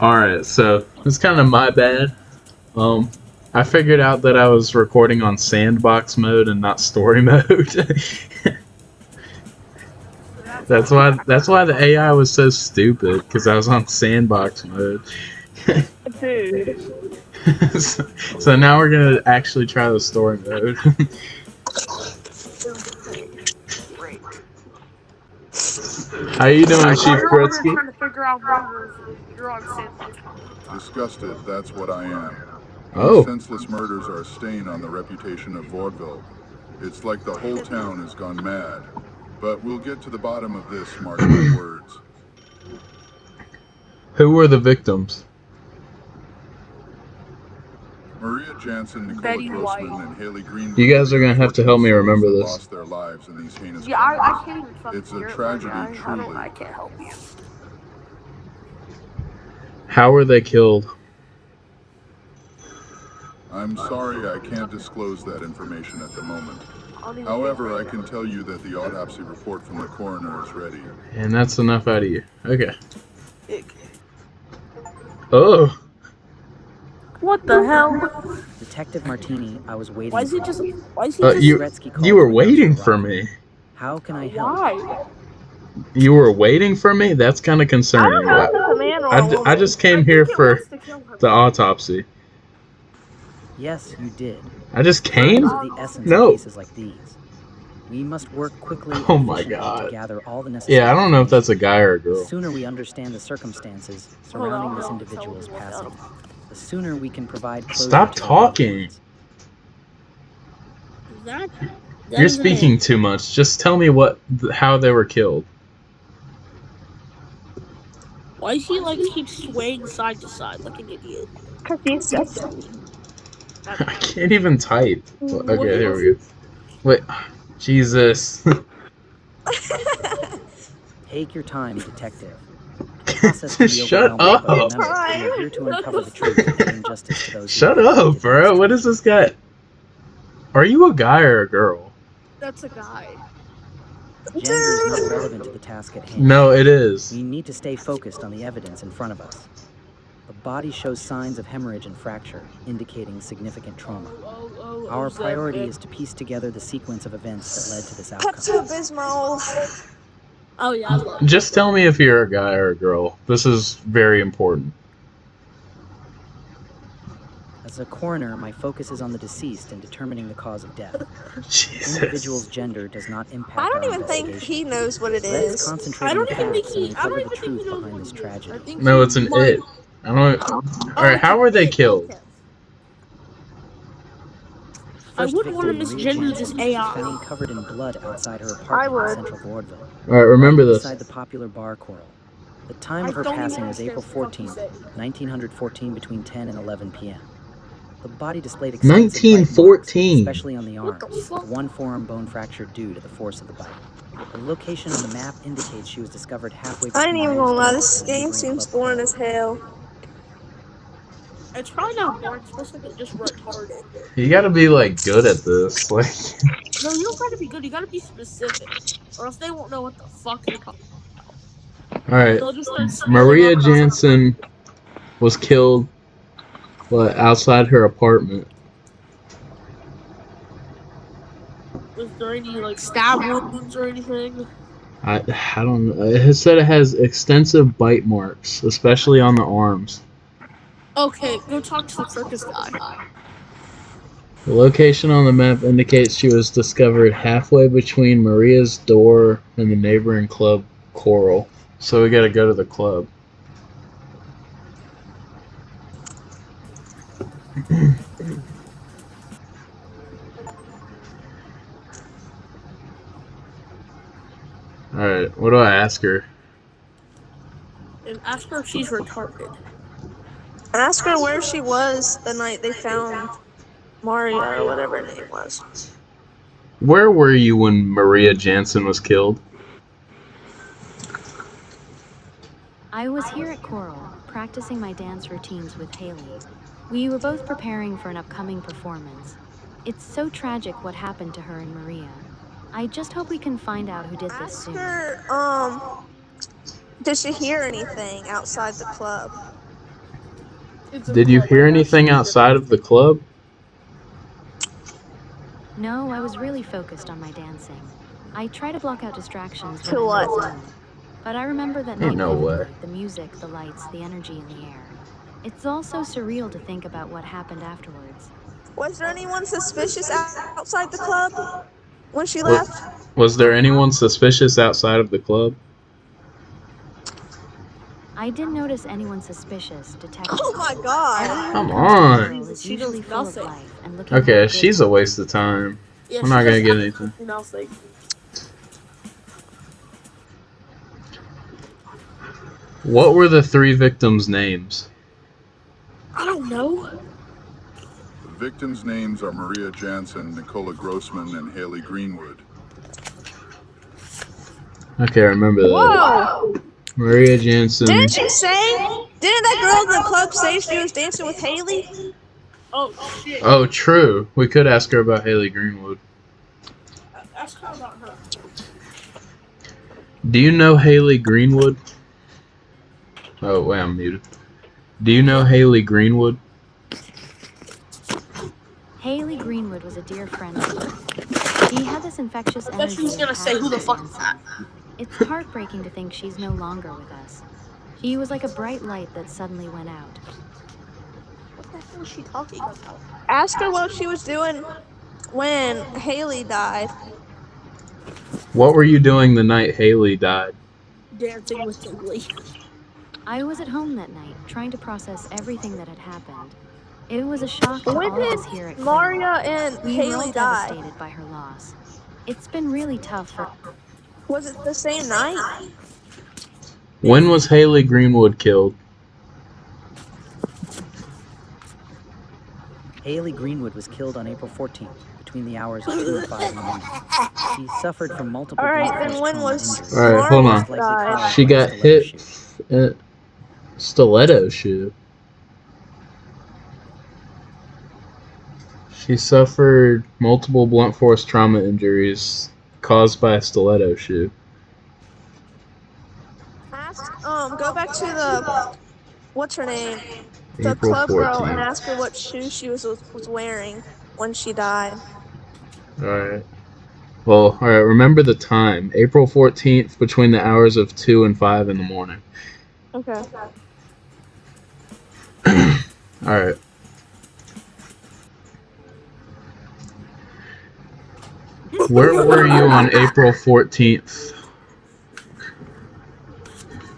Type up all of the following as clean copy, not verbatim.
Alright, so it's kind of my bad. Um, I figured out that I was recording on sandbox mode and not story mode. That's why the AI was so stupid, because I was on sandbox mode. Dude. So now we're gonna actually try the story mode. How you doing, Chief You're over here Gretzky? trying to figure out murders and you're on sandbox. Disgusted, that's what I am. These Oh, senseless murders are a stain on the reputation of Vaudeville. It's like the whole town has gone mad. But we'll get to the bottom of this, mark my words. who were the victims? Maria Jansen, Nicola Betty Grossman, White. and Haley Green. You guys are gonna have to help me remember that this. lost their lives in these heinous Yeah, I crimes. can't even fucking It's a hear it, tragedy, my guy. truly. I can't help you. How were they killed? I'm sorry I can't disclose that information at the moment. I don't even However, I think can tell you that the autopsy report from the coroner is ready. And that's enough out of you. Okay. Ick. Oh, What the hell? Detective Martini, I was waiting. Why is he just? Why is he you just? Gretzky called you were to announce waiting your for arrival. me. How can I help? Why? You were waiting for me? That's kind of I concerning. don't know if it's a man or a woman. I just came I here think it for wants to kill her. the autopsy. Yes, you did. I just Time came? is of the essence No. in cases like these. We must work quickly Oh and my efficiently God. to gather all the necessary Yeah, I don't know if that's a guy or a information. The girl. sooner we understand the circumstances surrounding this individual's passing, the sooner we can provide closure Stop to their loved talking. ones. You're speaking too much. Just tell me how they were killed. Why is he like keep swaying side to side like an idiot? Because he's sexy. I can't even type. What? Okay, here we go. Wait, Jesus. Take your time, detective. The process can be Shut overwhelming, but up. remember, we are here to uncover the truth and bring justice to those who Shut did up, this bro. What is this guy? Are you a guy or a girl? That's a guy. Gender is not relevant to the task at hand. No, it is. We need to stay focused on the evidence in front of us. The body shows signs of hemorrhage and fracture, indicating significant trauma. Our priority is to piece together the sequence of events that led to this outcome. Pepto-Bismol. Oh yeah, I love Just tell me if you're a guy or a girl. This is very important. As a coroner, my focus is on the deceased and determining the cause of death. Jesus. Individual's gender does not impact I don't our even think investigation. he knows what it Let's is. concentrate I on don't the even think facts and he. I don't uncover even the think he truth knows behind this what it is. I tragedy. think No, he it's an might- it. I don't. Alright, how were they killed? I First wouldn't want to victim, Maria misgender this Jansen, AI. was found covered in blood outside her I apartment would. in central Vaudeville. Alright, remember right this. beside the popular bar Coral. The time I of her don't even passing was understand April what the fuck 14th, you said. 1914 between 10 and 11 p.m. The body displayed extensive bite marks, 1914. especially on the What arms, the fuck? with one forearm bone fractured due to the force of the bite. The location on the map indicates she was discovered halfway I ain't between even gonna lie, Maria's this door and a game neighboring seems club boring Coral. as hell. It's probably not boring. It's supposed to be just retarded. You gotta be, like, good at this. Like, No, you don't gotta be good. You gotta be specific, or else they won't know what the fuck you're talking. alright. They'll just start spilling Maria all kinds of- Jansen was killed, outside her apartment. Was there any like stab wounds or anything? I don't know. It said it has extensive bite marks, especially on the arms. Okay, go talk to the circus guy. The location on the map indicates she was discovered halfway between Maria's door and the neighboring club Coral. So we gotta go to the club. Alright, what do I ask her? And ask her if she's retarded. Ask her where she was the night they found Maria or whatever her name was. Where were you when Maria Jansen was killed? I was here at Coral, practicing my dance routines with Haley. We were both preparing for an upcoming performance. It's so tragic what happened to her and Maria. I just hope we can find out who did this Ask soon. her, did she hear anything outside the club? Did you hear anything outside of the club? No, I was really focused on my dancing. I try to block out distractions when To I'm in what? the zone. But I remember that Ain't night no vividly, way. the music, the lights, the energy in the air. It's all so surreal to think about what happened afterwards. Was there anyone suspicious outside the club when she What, left? was there anyone suspicious outside of the club? I didn't notice anyone suspicious, Detective. Oh my god. Everyone Come who comes to on. Coral is She usually knows full of nothing. life and looking for Okay, the good she's a times. waste of time. Yeah, We're not she gonna does get anything. absolutely nothing. What were the 3 victims' names? I don't know. The victims' names are Maria Jansen, Nicola Grossman, and Haley Greenwood. Okay, I remember that. Whoa! Maria Jansen. Didn't she say? Didn't that girl in the club say she was dancing with Haley? Oh shit. Oh, true. We could ask her about Haley Greenwood. Ask her about her. Do you know Haley Greenwood? Oh, wait, I'm muted. Do you know Haley Greenwood? Haley Greenwood was a dear friend of mine. She had this infectious I bet energy she's and gonna say, passion "Who the for fuck is dancing. that?" It's heartbreaking to think she's no longer with us. She was like a bright light that suddenly went out. What the hell is she talking about? Ask her what she was doing when Haley died. What were you doing the night Haley died? Dancing with Haley. I was at home that night, trying to process everything that had happened. It was a shock to When all of did us here at Maria Coral. and We were all Haley die? devastated by her loss. It's been really tough for... Was it the same night? When was Haley Greenwood killed? Haley Greenwood was killed on April 14th, between the hours of 2 and 5 in the morning. She suffered from multiple Alright, blunt then force when trauma was injuries. Alright, hold Maria on. Most likely died? caused She by a got stiletto hit shoe. stiletto shoe. She suffered multiple blunt force trauma injuries caused by a stiletto shoe. Ask, go back to the, what's her name? The April club girl and 14th. ask her what shoe she was wearing when she died. Alright. Well, alright, remember the time. April 14th between the hours of 2 and 5 in the morning. Okay. Alright. Where were you on April 14th?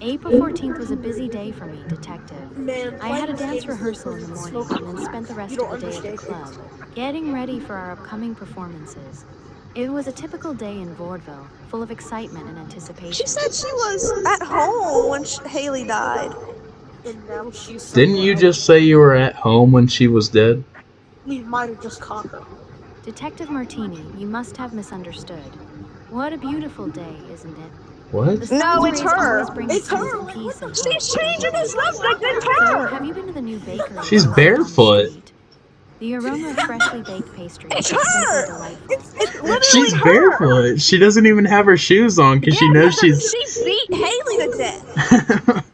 April 14th was a busy day for me, Detective. Man, I had a playing dance games rehearsal in the is morning smoking and then crack. spent the You rest don't of the day at the understand. club, getting ready for our upcoming performances. It was a typical day in Vaudeville, full of excitement and anticipation. She said she was at home when Haley died. And now she's Didn't somewhere you else. just say you were at home when she was dead? We might have just caught her. Detective Martini, you must have misunderstood. What a beautiful day, isn't it? What? The sun's No, it's rays her. always bring It's a sense her. of Like, peace what the and fuck? hope. She's changing the doesn't it? subject, it's So, her. have you been to the new bakery She's that opened down the barefoot. street? The aroma of freshly baked pastries It's is simply her. delightful. It's literally She's her. barefoot. She doesn't even have her shoes on because Yeah, she knows because she's. she beat Haley to death.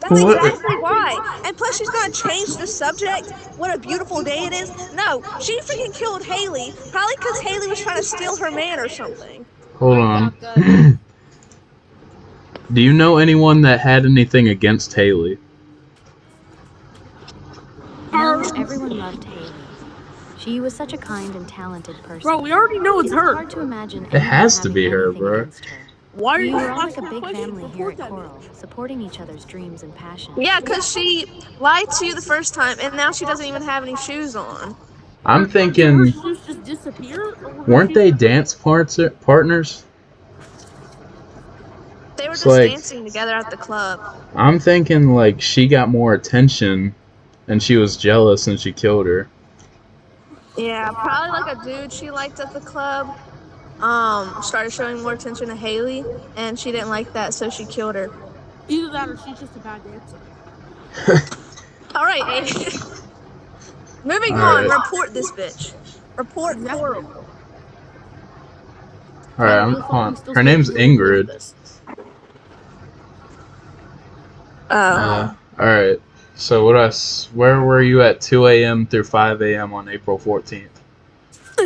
That's What? exactly why. And plus, she's gonna change the subject. What a beautiful day it is. No, she freaking killed Haley, probably because Haley was trying to steal her man or something. Hold I on. doubt that. Do you know anyone that had anything against Haley? No, everyone loved Haley. She was such a kind and talented person. Bro, we already know it's It's her. hard to imagine It anyone has to having be her, anything bro. against her. Why are We you were all like a asking big questions? family here Report at that man. Coral, supporting each other's dreams and passions. Yeah, because she lied to you the first time, and now she doesn't even have any shoes on. I'm Did her thinking, shoes just disappear? Or were her weren't shoes they not- dance partners? They were It's just like, dancing together at the club. I'm thinking like she got more attention and she was jealous and she killed her. Yeah, probably like a dude she liked at the club. Started showing more attention to Haley, and she didn't like that, so she killed her. Either that or she's just a bad dancer. All right, Aiden. Moving on. Alright. Report this bitch. Report Coral. Alright, Why the fuck are we still her name's supposed to be recording Ingrid. this? Oh. Alright. So where were you at 2 a.m. through 5 a.m. on April 14th?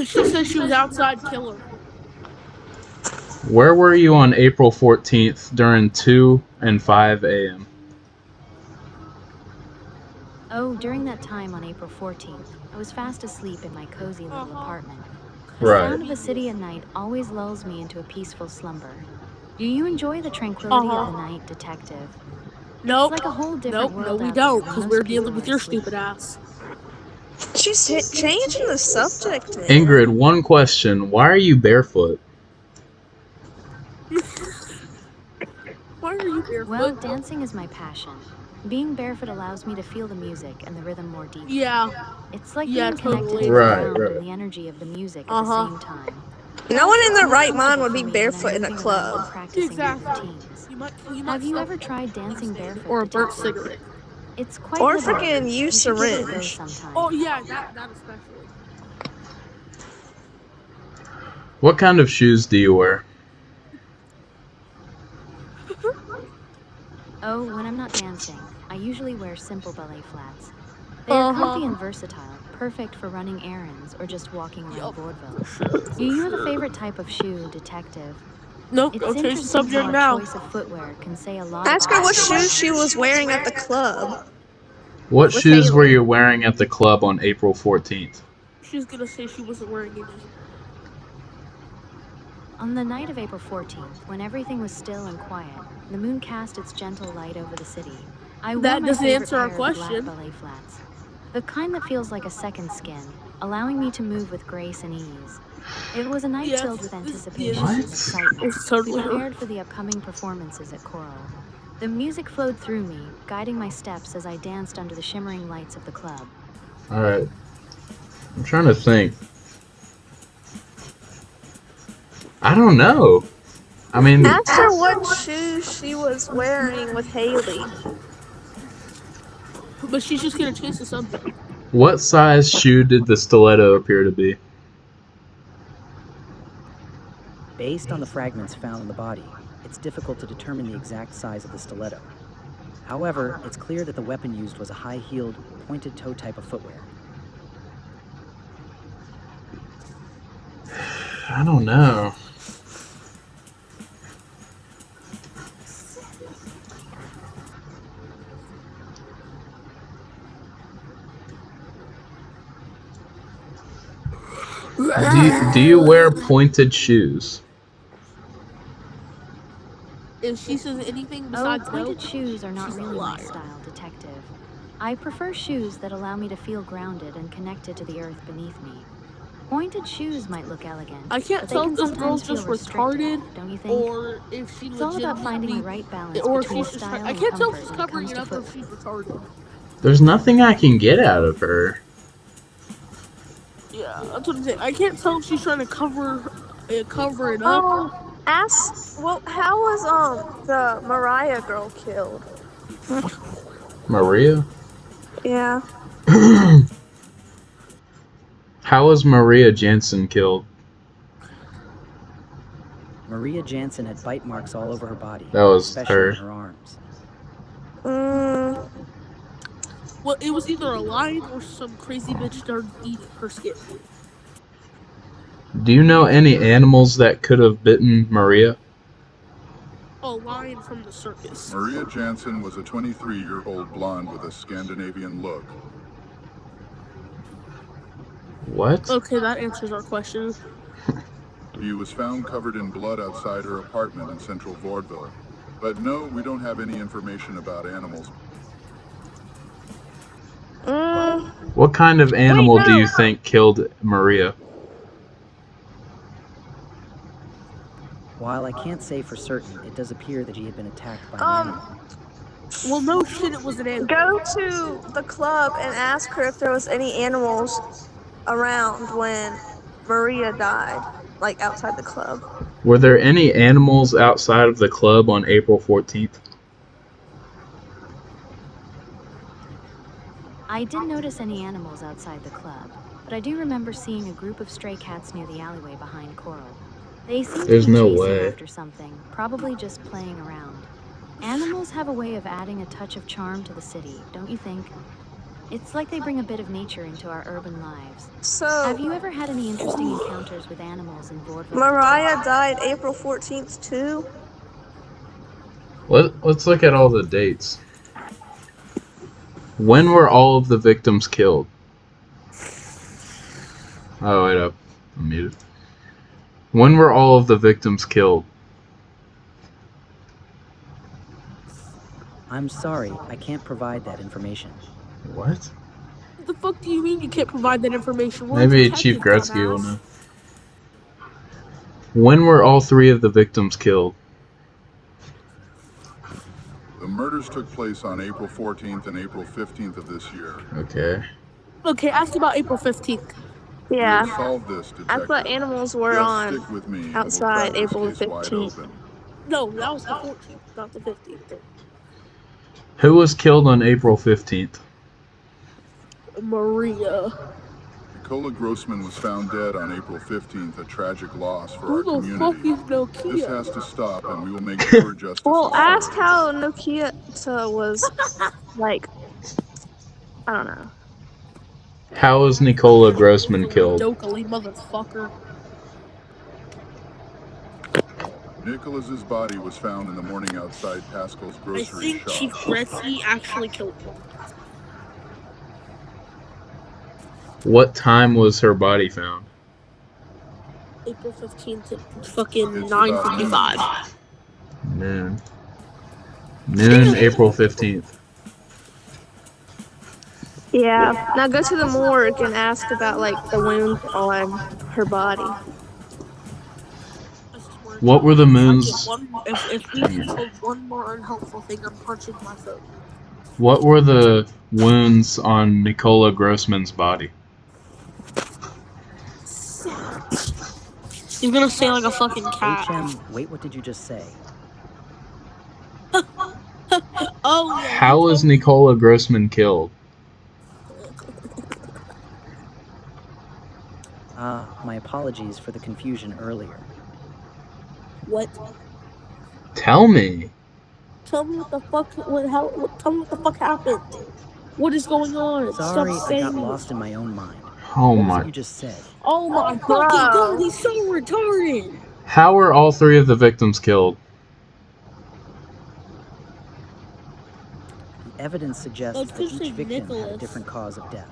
She said she was outside killer. Where were you on April 14th during 2 and 5 a.m.? Oh, during that time on April 14th, I was fast asleep in my cozy little apartment. The Right. sound of the city at night always lulls me into a peaceful slumber. Do you enjoy the tranquility of the night, detective? Nope. It's like a whole different No, world we out there don't, where because most we're people dealing with are your asleep. stupid ass. She's changing the subject, man. Ingrid, one question. Why are you barefoot? Why are you barefoot? Well, dancing is my passion. Being barefoot allows me to feel the music and the rhythm more deeply. Yeah. It's like Yeah, being connected totally. to the Right, ground right. and the energy of the music at the same time. No one in It's their more right mind comfortable would for be me when barefoot I'm in a moving around and club. practicing my Exactly. routines. You might Have you suck ever tried dancing barefoot, or a burnt detective? cigarette. It's quite Or liberating. freaking You use should give it a go syringe. sometime. Oh yeah, that especially. What kind of shoes do you wear? Oh, when I'm not dancing, I usually wear simple ballet flats. They are comfy and versatile, perfect for running errands or just walking around Vaudeville. Do you have a favorite type of shoe, detective? Nope, It's go change the interesting subject how now. a choice of footwear can say a lot Ask about her what your shoes she personality. was wearing at the club. What With shoes were Haley. you wearing at the club on April 14th? She's gonna say she wasn't wearing any. On the night of April 14th, when everything was still and quiet, the moon cast its gentle light over the city. I wore That my doesn't favorite answer our pair of black question. ballet flats. The kind that feels like a second skin, allowing me to move with grace and ease. It was a night Yes, filled with this- anticipation What? and excitement. It's totally We her. prepared for the upcoming performances at Coral. The music flowed through me, guiding my steps as I danced under the shimmering lights of the club. Alright. I'm trying to think. I don't know. I mean, Ask her what shoes she was wearing with Haley. But she's just gonna change the subject. what size shoe did the stiletto appear to be? Based on the fragments found in the body, it's difficult to determine the exact size of the stiletto. However, it's clear that the weapon used was a high-heeled, pointed-toe type of footwear. I don't know. Do you wear pointed shoes? If she says anything Oh, besides pointed no, shoes are not she's a really my liar. style, detective. I prefer shoes that allow me to feel grounded and connected to the earth beneath me. Pointed shoes might look elegant, I can't but they tell can if this sometimes girl's feel just restrictive, retarded don't you think? or if she It's all about finding the legitimately, right balance or if between she's just. style I and can't tell if comfort she's when it covering comes it to up or if footwear. she's retarded. There's nothing I can get out of her. Yeah, that's what I'm saying. I can't tell if she's trying to cover it up. Ask, well, how was the Mariah girl killed? Maria? Yeah. How was Maria Jansen killed? Maria Jansen had bite marks all over her body, That was especially her. in her arms. Well, it was either a lion or some crazy bitch started eating her skin. Do you know any animals that could have bitten Maria? A lion from the circus. Maria Jansen was a 23-year-old blonde with a Scandinavian look. What? Okay, that answers our question. She was found covered in blood outside her apartment in central Vaudeville. But no, we don't have any information about animals. What kind of animal Wait, do no. you think killed Maria? While I can't say for certain, it does appear that she had been attacked by an animal. Well, no shit, it was an animal. Go to the club and ask her if there was any animals around when Maria died, like outside the club. Were there any animals outside of the club on April 14th? I didn't notice any animals outside the club, but I do remember seeing a group of stray cats near the alleyway behind Coral. They seemed There's to be no chasing way. after something, probably just playing around. Animals have a way of adding a touch of charm to the city, don't you think? It's like they bring a bit of nature into our urban lives. Have So, you ever had any interesting encounters with animals in Vaudeville? Mariah died April 14th, too. Let's look at all the dates. When were all of the victims killed? Oh, wait up. I'm muted. When were all of the victims killed? I'm sorry, I can't provide that information. What? What the fuck do you mean you can't provide that information? We're Maybe detectives, Chief Gretzky will dumbass. know. When were all 3 of the victims killed? The murders took place on April 14th and April 15th of this year. Okay. Okay, ask about April 15th. We Yeah. have solved this, I detective. thought animals were Just on stick with me and outside we'll crack April this case wide 15th. open. No, that was the 14th, not the 15th. Who was killed on April 15th? Maria. Nicola Grossman was found dead on April 15th, a tragic loss for Who our the community. fuck is Nokia? This has to stop, and we will make sure justice Well, is ask served. how Nokia was, like, I don't know. How was Nicola Grossman killed? Dokali, motherfucker. Nicholas's body was found in the morning outside Pascal's I grocery think shop. Chief Gretzky actually killed him. What time was her body found? April 15th at fucking It's about 9:55. Noon. Noon, April 15th. Yeah. Now go to the morgue and ask about, like, the wounds on her body. I swear to What were the God, moons? If we said one more unhelpful thing, I'm punching my phone. What were the wounds on Nicola Grossman's body? You're gonna say like a fucking cat. Wait, what did you just say? Oh yeah. How was Nicola Grossman killed? My apologies for the confusion earlier. What? Tell me. Tell me what the fuck. Tell me what the fuck happened. What is going on? Sorry, Stop I saying got this. lost in my own mind. Oh What was my. it you just said? Oh my fucking god, he's so retarded. How were all 3 of the victims killed? The evidence suggests Let's that just say each victim had a Nicholas. different cause of death.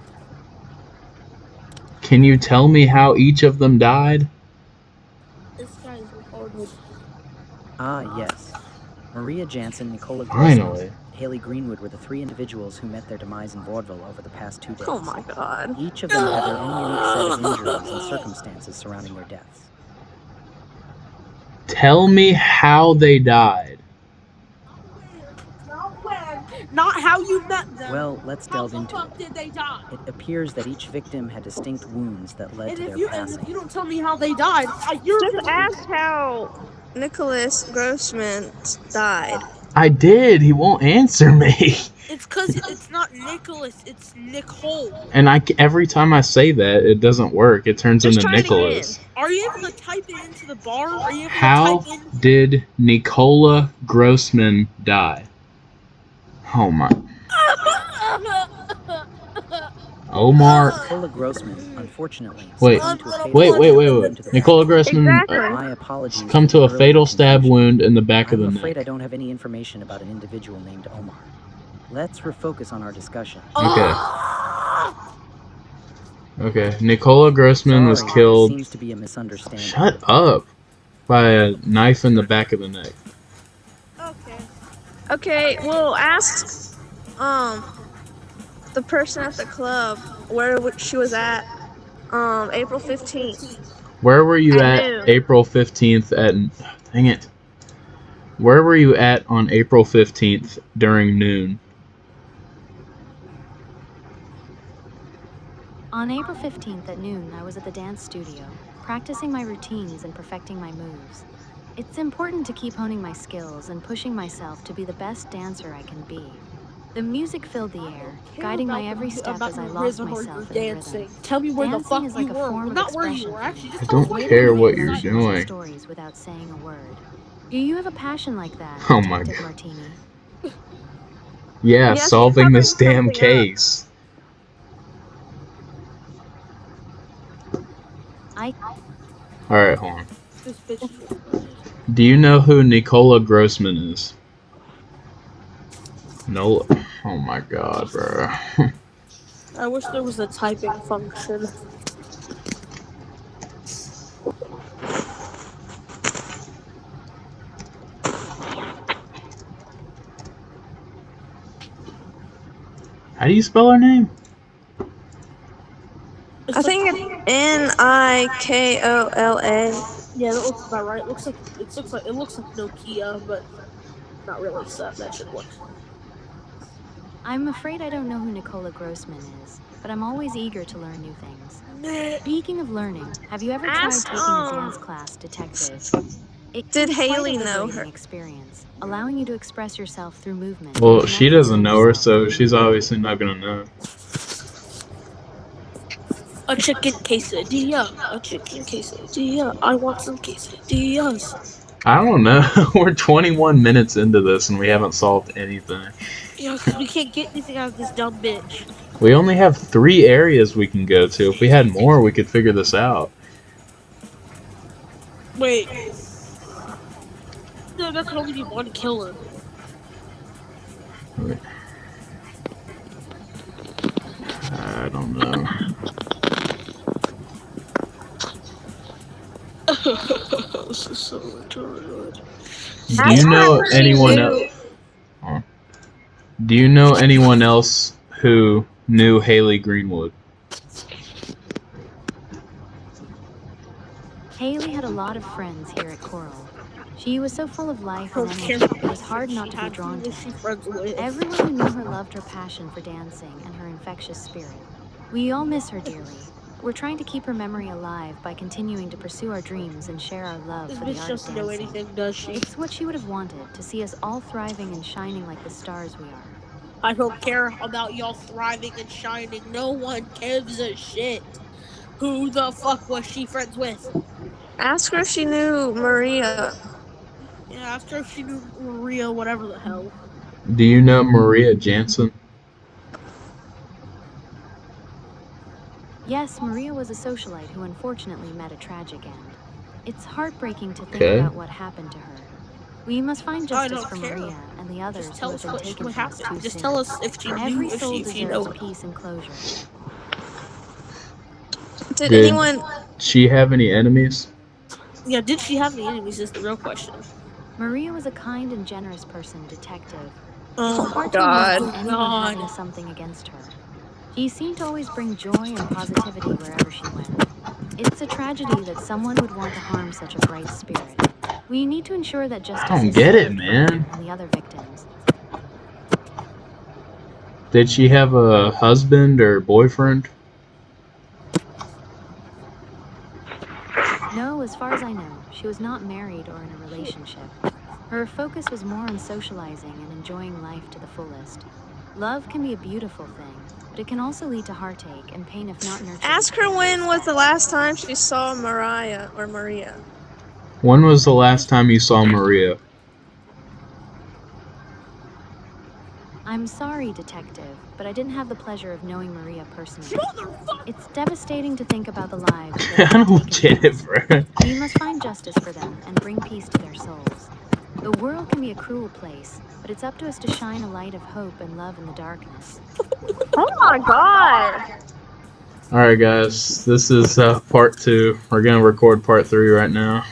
Can you tell me how each of them died? This guy's retarded. Yes. Maria Jansen, Nicola Finally. Grossman, Haley Greenwood were the 3 individuals who met their demise in Vaudeville over the past 2 days. Oh my god. Each of them had their own unique set of injuries and circumstances surrounding their deaths. Tell me how they died. Not when. Not how you met them. Well, let's delve into How the fuck it. did they die? It appears that each victim had distinct wounds that led to their And if passing. you don't tell me how they died, you're Just gonna ask how Nicholas Grossman died. I did. He won't answer me. It's because it's not Nicholas, it's Nicole. And every time I say that, it doesn't work. It turns Just into try it again. Nicholas. Are you able to type it into the bar? Are you able How to type in? did Nicola Grossman die? Oh my. Omar. Nicola Grossman, unfortunately, Wait. succumbed to a fatal Wait. stab wound to the Nicola back. Grossman Exactly. My apologies. come for to a the earlier fatal stab confusion. wound in the back of I'm the afraid I neck. don't have any information about an individual named Omar. Let's refocus on our discussion. Okay. Okay. Nicola Grossman was Sorry, killed. There seems to be a misunderstanding. Shut up. By a knife in the back of the neck. Okay. Okay, well, ask, the person at the club where she was at, April 15th. Where were you I at knew. April 15th at... Dang it. Where were you at on April 15th during noon? On April 15th at noon, I was at the dance studio, practicing my routines and perfecting my moves. It's important to keep honing my skills and pushing myself to be the best dancer I can be. The music filled the air, guiding my every step as I lost myself in the rhythm. Tell me where the Dancing fuck is like you a were. form of Not where you expression were, for me. actually. I Just tell us don't where you care were. what you're Emotions and doing. stories without saying a word. Do you have a passion like that, Oh my Detective God. Martini? Yeah, she's solving this covering damn something up. case. Alright, hold on. This bitch is retarded. Do you know who Nicola Grossman is? No. Oh my God, bro. I wish there was a typing function. How do you spell her name? It's I like, think it's Nikola. yeah, that looks about right. It looks like Nokia, but not really. So that should work. I'm afraid I don't know who Nicola Grossman is, but I'm always eager to learn new things. Speaking of learning, have you ever tried Ask, taking a dance class, Detective? It can did be quite a Haley know liberating her? experience, allowing you to express yourself through movement Well, and she connect with doesn't know her, yourself so through she's movement. obviously not gonna know. A chicken quesadilla. A chicken quesadilla. I want some quesadillas. I don't know. We're 21 minutes into this and we haven't solved anything. Yeah, because we can't get anything out of this dumb bitch. We only have 3 areas we can go to. If we had more, we could figure this out. Wait. No, there could only be one killer. I don't know. This is so retarded. Do you Ask her know if she anyone else? knew. Do you know anyone else who knew Haley Greenwood? Haley had a lot of friends here at Coral. She was so full of life I and don't care energy, how it was many hard friends not she to be had. Who drawn to was she her. friends with? Everyone who knew her loved her passion for dancing and her infectious spirit. We all miss her dearly. We're trying to keep her memory alive by continuing to pursue our dreams and share our love This for the bitch art of doesn't know dancing. anything, does she? It's what she would have wanted, to see us all thriving and shining like the stars we are. I don't care about y'all thriving and shining. No one gives a shit. Who the fuck was she friends with? Ask her if she knew Maria. Yeah, after if she knew Maria, whatever the hell. Do you know Maria Jansen? Yes, Maria was a socialite who unfortunately met a tragic end. It's heartbreaking to think Okay. about what happened to her. We must find I justice don't for care. Maria and the others Just who tell have us been what taken from us happened. too Just soon. tell us if she Every knew, if soul she deserves knows. peace and closure. Did Did anyone? she have any enemies? Yeah, did she have any enemies is the real question. Maria was a kind and generous person, Detective. Oh It's my hard to God. imagine anyone god. having something against her. She seemed to always bring joy and positivity wherever she went. It's a tragedy that someone would want to harm such a bright spirit. We need to ensure that I justice don't is get it, served for her man. and the other victims. Did she have a husband or boyfriend? No, as far as I know, she was not married or in a relationship. Her focus was more on socializing and enjoying life to the fullest. Love can be a beautiful thing, but it can also lead to heartache and pain if not nurtured. Ask her when was the last time she saw Mariah or Maria. When was the last time you saw Maria? I'm sorry, Detective, but I didn't have the pleasure of knowing Maria personally. It's devastating to think about the lives that I have been don't taken get from it, us. bro. We must find justice for them and bring peace to their souls. The world can be a cruel place, but it's up to us to shine a light of hope and love in the darkness. Oh my God. Alright, guys. This is part 2. We're gonna record part 3 right now.